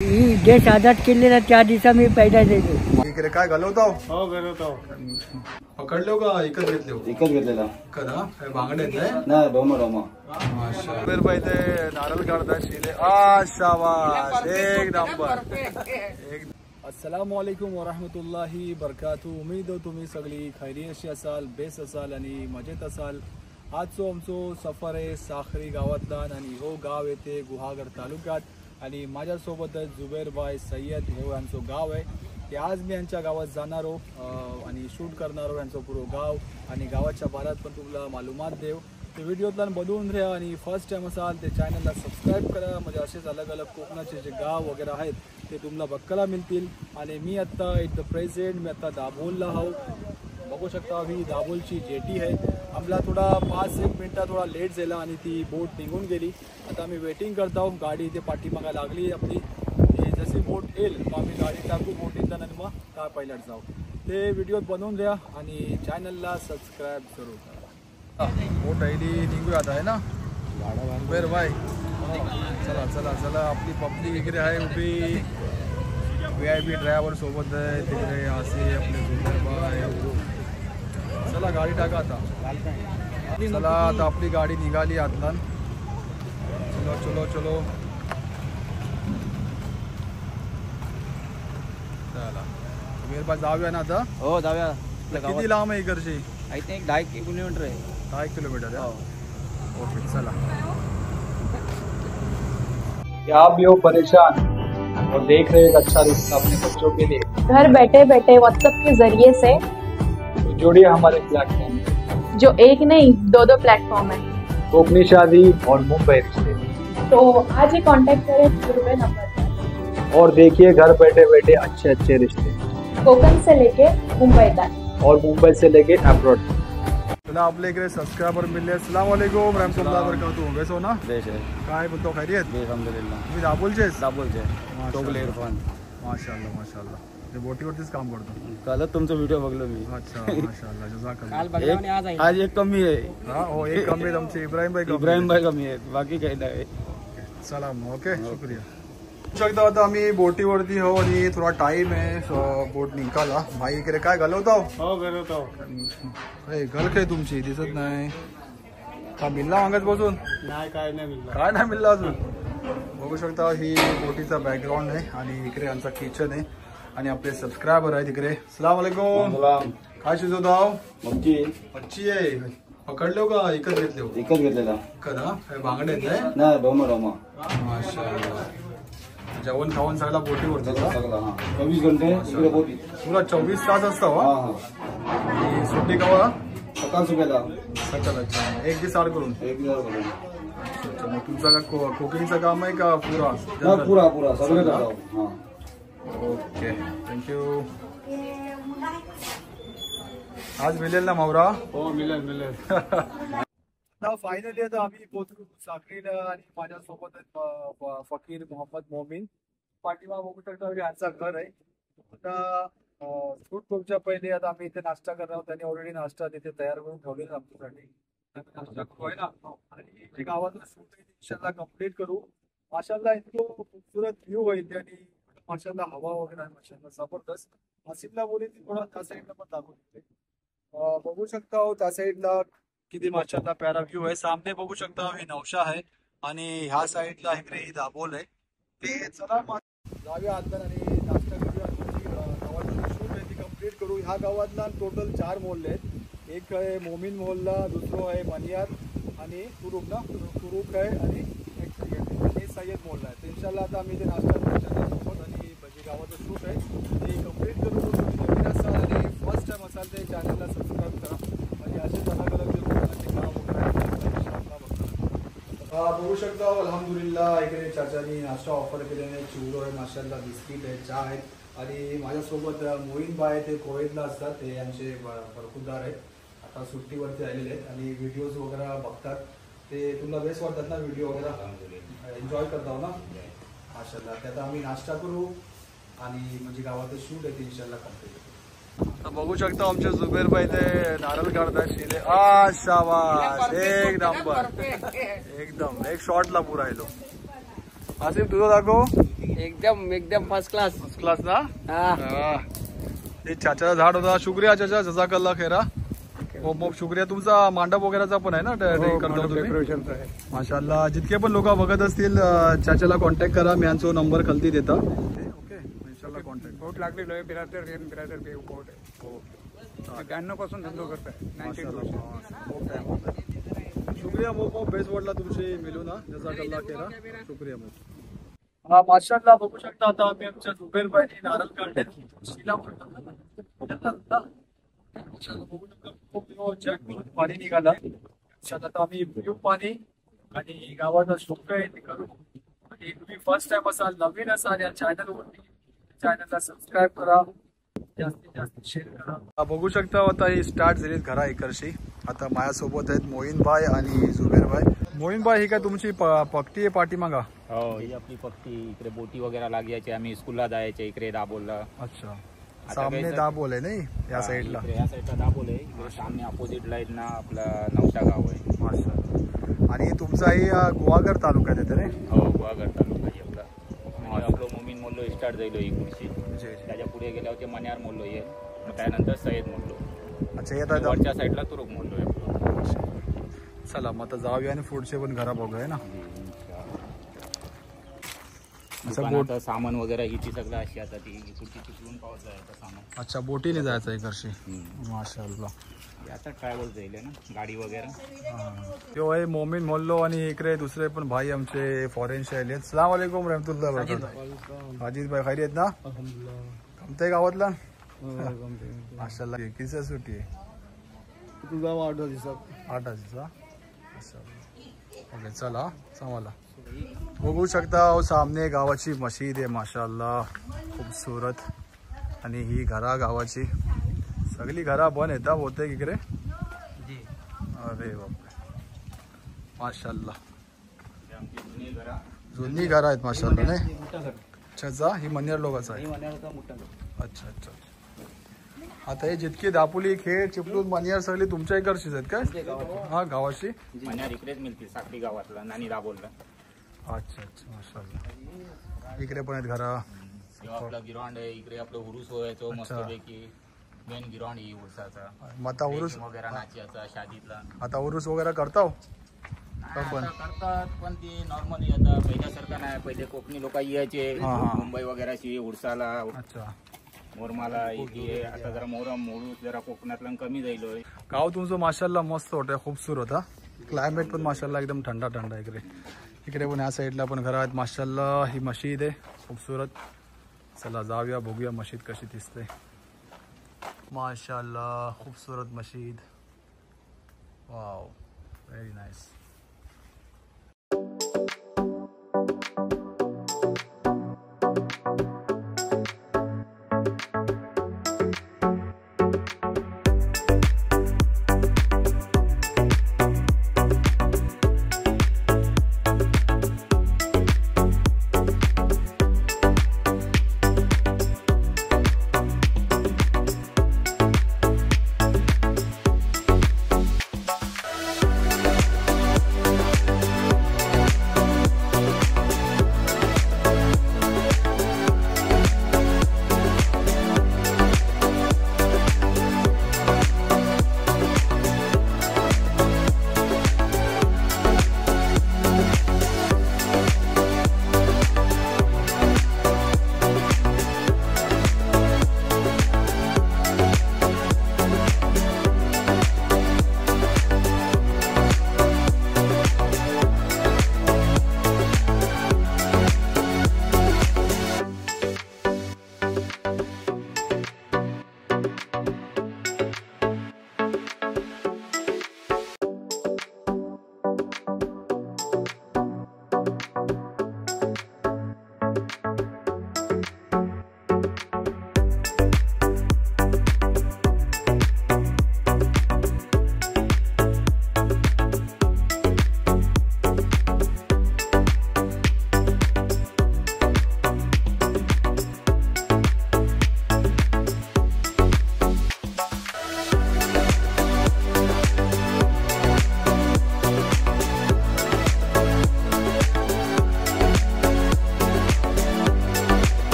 ही देश आजाद केलेला त्या दिवसा मी पैदा झालो. इकडे काय घालवतो? हो घालवतो. पकडलो का एकच घेतले? एकच घेतलेला. कदा काय बांगडे आहेत नाही डोमा डोमा. शुबेर भाई ते नारळ काढतात शिले. आ शाबाश, एक नंबर. अस्सलाम वालेकुम वरहमतुल्लाही बरकातू. उमेद तुम्ही सगळी खैरियतशी असाल, बेस असाल आणि मजेत असाल. आजचो आमचो सफर आहे साखरी गावातला आणि हो गाव येते गुहागर तालुक्यात आणि माझ्यासोबत जुबेर भाई सय्यद हे यांचं गाव आहे. ते आज मी यांच्या गावात जाणार आणि शूट करणार यांचं पुरं गाव आणि गावाच्या बारात पण तुम्हाला मालूमात देव. ते व्हिडिओतला बघून राहा आणि फर्स्ट टाइम असाल ते चॅनलला सबस्क्राईब करा. म्हणजे असेच अलग अलग कोकणाचे जे गाव वगैरे आहेत ते तुम्हाला बघायला मिळतील. आणि मी आत्ता ॲट द प्रेझेंट मी आता दाभोलला आहो. बघू शकता ही दाभोलची जेटी आहे. आम्हाला थोडा 5-1 मिनटं थोडा लेट झाला आणि ती बोट निघून गेली. आता आम्ही वेटिंग करतो. गाडी इथे पाठीमागा लागली आपली. जशी बोट येईल मग आम्ही गाडी टाकू बोटीतला आणि मग काय पायलट जाऊ. ते व्हिडिओ बनवून द्या आणि चॅनलला सबस्क्राईब करू. बोट आयली निघूया आता आहे ना जुबेर भाई. चला चला चला आपली पब्लिक इकडे आहे उभी. VIP ड्रायव्हर सोबत आहे तिकडे असे आपले जुबेर भाई. चला गाडी टाका आता. चला आता आपली गाडी निघाली आतला. चलो चलो चलो चला जुबेर भाई जाऊया ना आता. हो जाऊया. किती लांब आहे इकडची? आय थिंक 10 किलोमीटर आहे. 10 किलोमीटर है. ओके चला. क्या आप भी हो परेशान और देख रहे एक अच्छा रिश्ता अपने बच्चों के लिए? घर बैठे बैठे व्हाट्सएप के जरिए से तो जुड़िए हमारे प्लेटफॉर्म जो एक नहीं 2 प्लेटफॉर्म है. कोकनी शादी और मुंबई रिश्ते. तो आज ही कांटेक्ट करें जुड़वे नंबर पर और देखिए घर बैठे बैठे अच्छे अच्छे रिश्ते कोकण से लेके मुंबई तक और मुंबई से लेके अब्रॉड. चला आपल्या इकडे सबस्क्रायबर मिळले. अस्सलाम वालेकुम रहमतुल्लाह बरकातुहू. कैसे हो ना? देश आहे. काय बोलतो खैरियत? अल्हम्दुलिल्लाह. तुम्ही दाबोलचेच? दाबोलचे. टोगले इरफान. माशाल्लाह माशाल्लाह. ते बोटीवरतीच काम करतो. कालच तुमचा व्हिडिओ बघलो मी. अच्छा माशाल्लाह जजाकल्लाह. आज एक कमी आहे. हा हो एक कमी आहे आमचे इब्राहिम भाई. इब्राहिम भाई कमी आहेत बाकी काही नाही. सलाम. ओके शुक्रिया. शकता आता आम्ही बोटीवरती हो आणि थोडा टाइम आहे बोट निघाला. भाई इकडे काय घालवतो? हो घालवतो. गल काय तुमची दिसत नाही का? मिळला मागत बसून? नाही काय नाही मिळालं. काय नाही मिळलं अजून. बघू शकता ही बोटीचा बॅकग्राऊंड आहे आणि इकडे आमचा किचन आहे आणि आपले सबस्क्रायबर आहे तिकडे. अस्सलाम वालेकुम. काय शिजवतो? मच्छी आहे. पकडलो का एकच घेतले? एकच घेतलेला. कदा काय बांगडे आहेत? नाही डोमा डोमा. माशाल्लाह. जेवण खाऊन सगळा बोटीवरती का? 24 घंटे इकडे बोटी. पुरा 24 तास असतो. आणि सुट्टी कवा? सकाळ सुबेला. अच्छा अच्छा. एक दिवस आड करून. एक दिवस करून. अच्छा मग तुमचा का कुकिंगचं काम आहे का पुरा? पुरा सगळं करतो. Okay thank you. आज मिळेल ना मावरा? हो मिळेल. फायनली आता आम्ही पोहोचलो साखरीला आणि माझ्यासोबत फकीर मोहम्मद मोमीन. पाठीमा बघू शकता यांचा घर आहे. आता शूट करूच्या पहिले आता आम्ही इथे नाश्ता करणार आहोत. त्यांनी ऑलरेडी नाश्ता तिथे तयार करून ठेवलेला आमच्यासाठी. नाश्ता करू आहे ना आणि गावातलं शूट इन्शाल्लाह कम्प्लीट करू. माशाल्लाह इतकं खूबसूरत व्ह्यू होईल आणि माशाल्लाह हवा वगैरे आहे माशाल्लाह जबरदस्त. आसिफला बोली थोडा त्या साईडला पण दाखवते. बघू शकता त्या साईडला किती माशाल्लाह प्यारा व्ह्यू आहे. सामने बघू शकता ही नवशा आहे आणि ह्या साईडला इकडे ही दाभोल आहे. ते चला जाऊया आतमध्ये आणि नाश्ता करूया. गावातलं शूट आहे ती कम्प्लीट करू. ह्या गावातला टोटल 4 मोहल्ले आहेत. एक आहे मोमीन मोहल्ला, दुसरं आहे मनियार आणि तुरुक ना तुरुक आहे आणि एक सय्यद मोहल्ला आहे. तर इन्शाल्लाह आता आम्ही ते नाश्ता सोबत आणि भजी गावाचं शूट आहे ते कम्प्लीट करू. तुम्ही नवीन असाल आणि फर्स्ट टाइम असाल ते चॅनलला सबस्क्राईब करा म्हणजे असेच अलग अलग बघू शकता. अल्हम्दुलिल्लाह इकडे चाचानी नाश्ता ऑफर केल्याने चिवडो आहे माशाल्लाह, बिस्किट आहे, चहा आहे आणि माझ्यासोबत मोईन बाय ते कोळेतला असतात. ते यांचे बरखुरदार आहेत. आता सुट्टीवरती आलेले आहेत आणि व्हिडिओज वगैरे बघतात. ते तुला बेस्ट वाटतात ना व्हिडिओ वगैरे? एन्जॉय करता ना माशाल्लाह. त्यात आम्ही नाश्ता करू आणि म्हणजे गावाचं शूट आहे ते इन्शाल्लाह कम्प्लीट करू. बघू शकता आमचे जुबेर भाई ते नारळ काढतात शिले. आ शाबाश, एक नंबर. एकदम एक शॉटला पुरा येलो. आसिफ तुझं दाखव. एकदम एकदम फर्स्ट क्लास. फर्स्ट क्लास ना. हा. हे चाच्याचं झाड होता. शुक्रिया चाचा, जजाकल्ला खैरा. खूप शुक्रिया. तुमचा मांडप वगैरेचा पण आहे ना करता तुम्ही. माशाल्लाह. जितके पण लोक बघत असतील चाच्याला कॉन्टॅक्ट करा. मी यांचा नंबर खालती देता. ओके इंशाल्लाह कॉन्टॅक्ट. बोट लागलेलो आहे बिरादर पे बोट आहे. 92 पासून धंदो करताय. 92. शुक्रिया मोप बेस्ट वाटला तुमची मिळून ना. जजाकल्ला खैरा. शुक्रिया मोप. हा माशाल्लाह बघू शकता आता आम्ही आमच्या झुबेर भाईनी नारळ काढले. पाणी निघाला. आता आम्ही पिऊ पाणी आणि गावाचा शोक आहे ते करू. आणि तुम्ही फर्स्ट टाइम असाल, नवीन असाल या चॅनलवरती, चॅनलला सबस्क्राईब करा, जास्तीत जास्त शेअर करा. बघू शकता आता ही स्टार्ट झाली घरा इकडची. आता माझ्यासोबत आहेत मोहीन भाई आणि जुबेर भाई. मोहीन भाई ही काय तुमची पक्टी आहे पाठीमागा? हो, ही आपली पक्की. इकडे बोटी वगैरे लागायची. आम्ही स्कूलला जायचे इकडे दाबोलला. अच्छा. सामने दाबोल आहे नाही या साईडला. या साईडला दाबोल आहे. इकडे सामने अपोजिट लाईन ना आपला नवशा गाव आहे. माशाल्लाह. आणि तुमचाही गुहागर तालुक्यात येते रे? हो, गुहागर तालुका आहे आपला. म्हणजे आपलं मोमीन मोल्लो स्टार्ट जाईल ही पुढची. त्याच्या पुढे गेल्यावर ते मन्यार मोल्लो आहे. मग त्यानंतर सय्यद मोल्लो. अच्छा. येतात वरच्या साईडला तुरुक मोल्लो आहे आपलं. चला मग आता जाऊया आणि पुढचे पण घरा बघूया ना. दुकानाचं सामान वगैरे हिची सगळं अशी आता ती पुढची तिकडून पावत जायचं सामान. अच्छा. बोटीने जायचं इकडची. माशाल्लाह. आता ट्रॅव्हल जाईल ना गाडी वगैरे. तो आहे मोमीन मोल्लो आणि इकडे दुसरे पण भाई आमचे फॉरेनचे आले. अस्सलाम वालेकुम रहमतुल्लाह बरकातुहू. अजीज भाई खैरियत ना? कमते गावातला. माशाल्लाह. किती सुट्टी आहे? 8 दिवसात. 8 दिवसा. ओके चला चांगला. बघू शकता सामने गावाची मशीद आहे. माशाल्लाह खूबसूरत. आणि ही घरा गावाची सगळी घरा बंद येतात होते इकडे. अरे बापरे माशाल्लाह. जुनी घरा आहेत माशाल्लाह नाही. अच्छा. ही मन्यार लोकांचा आहे. अच्छा अच्छा. आता हे जितकी दापोली खेळ चिपळूण मन्यार सगळी तुमच्या इकडचीच आहेत काय? हा गावाची. मन्यार इकडेच मिळतील. साखरी गावातला नानी दाबोलला. अच्छा अच्छा. माशाल्लाह. इकडे पण आहेत घरा. आपला गिरॉन्ड आहे इकडे. आपलं उरूस व्हायचो मस्तपैकी. मेन गिरॉन्ड ही उरसाचा. मग आता उरूस वगैरे नाचायचा शादीतला. आता उरूस वगैरे करता हो? करतात पण ती नॉर्मली आता पहिल्यासारखं नाही. पहिले कोकणी लोक यायचे मुंबई वगैरेची उरसाला. अच्छा. मोरमाला आता जरा मोरू जरा कोकणातला कमी जाईल. गाव तुमचं माशाल्लाह मस्त होतं. खूबसूरत हा. क्लायमेट पण माशाल्लाह एकदम थंडा थंडा इकडे. इकडे पण ह्या साईडला पण घरा आहेत माशाल्लाह. ही मशीद आहे खूबसूरत. चला जाऊया बघूया मशीद कशी दिसते. माशाल्लाह खूबसूरत मशीद. Wow very nice.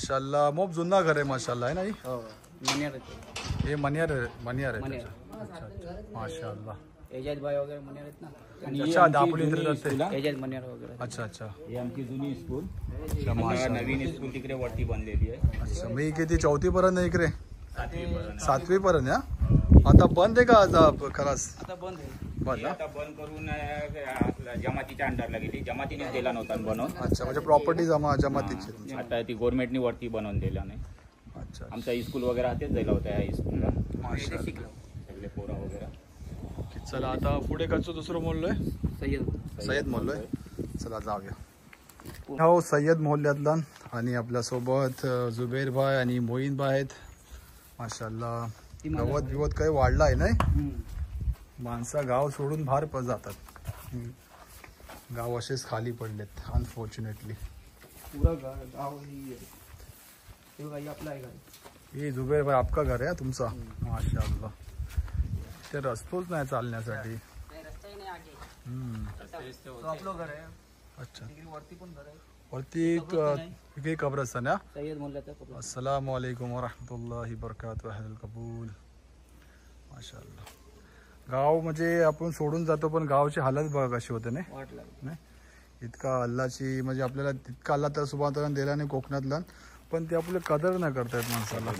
माशाल्लाह मोप जुना घर आहे माशाल्लाह आहे ना हो मनियार हे मनियार आहे त्याचं. माशाल्लाह. एजाज भाई वगैरे मनियार आहेत ना. अच्छा दापोली इथे जाते. एजाज मनियार वगैरे. अच्छा अच्छा. ही आमची जुनी स्कूल. अच्छा, आता माशाल्लाह. नवीन स्कूल तिकडे वरती बनलेली आहे. अच्छा मी किती 4थी पर्यंत इकडे 7वी पर्यंत. 7वी पर्यंत या. आता बंद आहे का आज खलास? आता बंद आहे. बंद ही ना? आता बंद करून जमातीच्या अंडरला गेली. जमातीने दिला नव्हता बनवून. अच्छा म्हणजे प्रॉपर्टी जमातीची तुमची. आता ती गव्हर्नमेंटनी वरती बनवून दिला नाही. अच्छा आमचा स्कूल वगैरे हातेच जायला होता या स्कूलला. माशाल्लाह. सगळे पोरा वगैरे. चला आता पुढे कसं दुसरं मोहल्लो आहे? सय्यद मोहल्लो आहे. चला जाऊया. हो सय्यद मोहल्ल्यातला आणि आपल्यासोबत जुबेर भाई आणि मोईन भाई आहेत. माशाल्लाह गवत बिवत काही वाढला आहे नाही. माणसं गाव सोडून बाहेर जातात. गाव असेच खाली पडलेत अनफॉर्च्युनेटली. पुरा गाव ही आपला आहे घर. ये जुबेर भाई आपका घर आहे तुमचा? माशाल्लाह. ते रस्तोच नाही चालण्यासाठी. आपलं घर आहे. अच्छा वरती पण घर आहे. वरती इकडे कब्रस्तान आहे. सय्यद मोहल्ल्याचा. अस्सलाम वालेकुम वरहमतुल्लाहि वबरकातुहू. अहल कबूल. माशाल्लाह. गाव म्हणजे आपण सोडून जातो पण गावची हालत बघा कशी होते नाही. वाटलं नाही इतका अल्लाची म्हणजे आपल्याला तितका अल्ला तर सुभान दिला नाही कोकणातला पण ते आपलं कदर नाही करतायत माणसाला.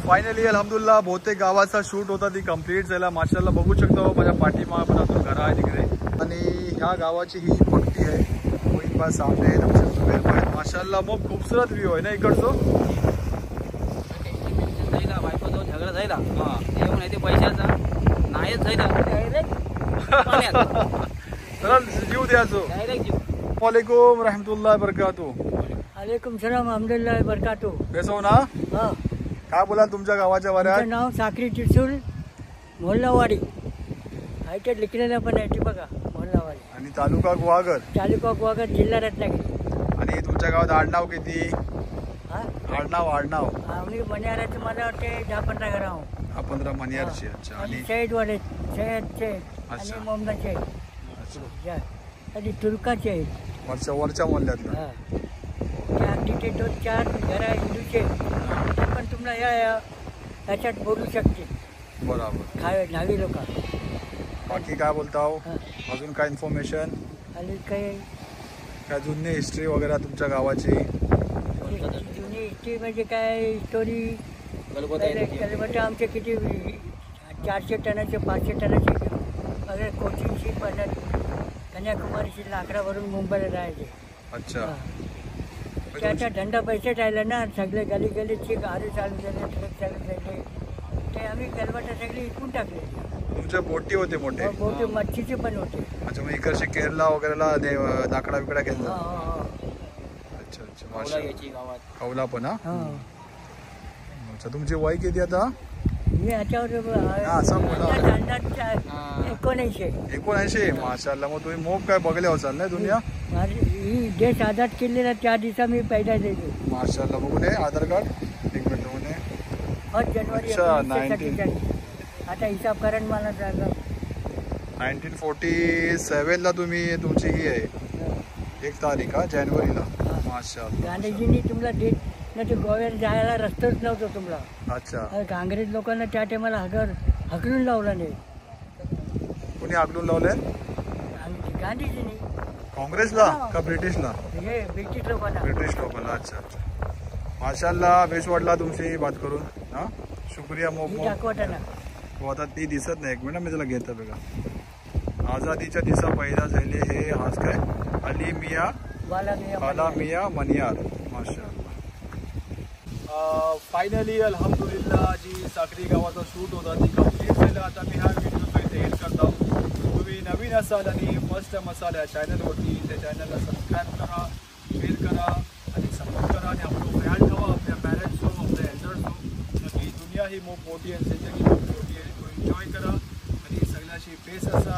फायनली अल्हम्दुलिल्लाह बहुतेक गावाचा शूट होता ती कम्प्लीट झाला. माशाल्लाह बघू शकतो माझ्या पाठीमाग पण अजून घर आहे तिकडे आणि ह्या गावाची ही पट्टी आहे. मोईनबा सामने आहेत आमचे जुबेर भाई. माशाल्लाह मग खूपसूरत व्ह्यू आहे ना इकडचो. जायला बायको जो झगडा जायला येऊन आहे ते पैशाचा नाहीच जायला चला जीव द्याचो. डायरेक्ट जीव. वालेकुम रहमतुल्लाह बरकातू. वालेकुम सलाम अहमदुल्लाह बरकातू. बेसो ना हा काय बोला तुमच्या गावाच्या माझं वाऱ्यात? नाव साखरी चिरसूल मोहल्लावाडी. हायटेड लिखलेलं पण आहे ते बघा मोहल्लावाडी. आणि तालुका गुहागर तालुका गोवागर जिल्हा रत्नागिरी. आणि तुमच्या गावात आडनाव किती? हा आडनाव आम्ही मनियाराचं मला वाटते 10-15 घर आहो. 15 मनियारची. अच्छा आणि आणि सैदवाले सैयदचे अच्छा. आणि मोहम्मदचे आणि तुर्काचे आहेत. वरच्या मोहल्ल्यातलं. हा ते अगदी ते 2-4 घर आहे हिंदूचे. ते पण तुम्हाला याच्यात बोलू शकते बरोबर. न्हावी लोक. बाकी काय बोलता हो? हा. अजून काय इन्फॉर्मेशन आणि काही काय जुनी हिस्ट्री वगैरे तुमच्या गावाची? जुनी हिस्ट्री म्हणजे काय स्टोरी. कलबटा आमचे किती 400 टनाचे 500 टनाचे वगैरे कोचिंगशी बनत कन्याकुमारीशी लाकडावरून मुंबईला जायचे. अच्छा त्याचा धंदा पैसे राहिला ना सगळे गली गलीची गाडी चालू झाले ट्रक चालू झाले ते आम्ही कलबटा सगळे इकून टाकले. तुमच्या बोटी होते मोठे? मोठे मच्छीचे पण होते. अच्छा मग इकडचे केरला वगैरेला लाकडा बिकडा घेतला. अच्छा अच्छा माशा कौला पण हा. अच्छा तुमची वय किती आता? मी याच्यावर असं बोला. 1979. माशाल्लाह. मग तुम्ही मोब काय बघले असाल ना दुनिया? ही देश आझाद केलेला त्या दिवसा मी पैदा झालो. माशाल्लाह. बघू नये आधार कार्ड एक मिनिट बघू नये. 1 जानेवारी अच्छा, 1947. आता हिसाब करा मला जागा. 1947 ला तुम्ही तुमची ही आहे 1 तारीख हा जानेवारीला. माशाल्लाह. गांधीजींनी तुम्हाला देत नाही तर गोव्याला जायला रस्ताच नव्हता तुम्हाला. अच्छा काँग्रेस लोकांना त्या टायमाला हकलून लावला नाही. कोणी आगडून लावले? गांधीजींनी. काँग्रेसला का ब्रिटिशला? हे ब्रिटिश लोकांना. ब्रिटिश लोकांना. अच्छा अच्छा माशाल्लाह. बेस वाटला तुमची बात करून. हा शुक्रिया मोब. दाखवता ना हो आता ती दिसत नाही. एक मिनिट मी त्याला घेता बघा. आझादीच्या दिसा पैदा झाले हे आज काय अली मिया मनियार. माशाल्लाह. फायनली अल्हम्दुलिल्लाह जी साखरी गावाचा शूट होता ती कम्प्लीट झालं. आता मी हा व्हिडिओ इथे एंड करतो. तुम्ही नवीन असाल आणि फर्स्ट टाइम असाल या चॅनलवरती त्या चॅनलला सबस्क्राईब करा, शेअर करा आणि सपोर्ट करा आणि आपलं ख्याल ठेवा. आपल्या पॅरेंट्स हो आपल्या एल्डर्स हो. नक्की दुनिया ही मोठी आणि जिंदगी मोठी आहे. तो एन्जॉय करा आणि सगळ्याशी पेस असा.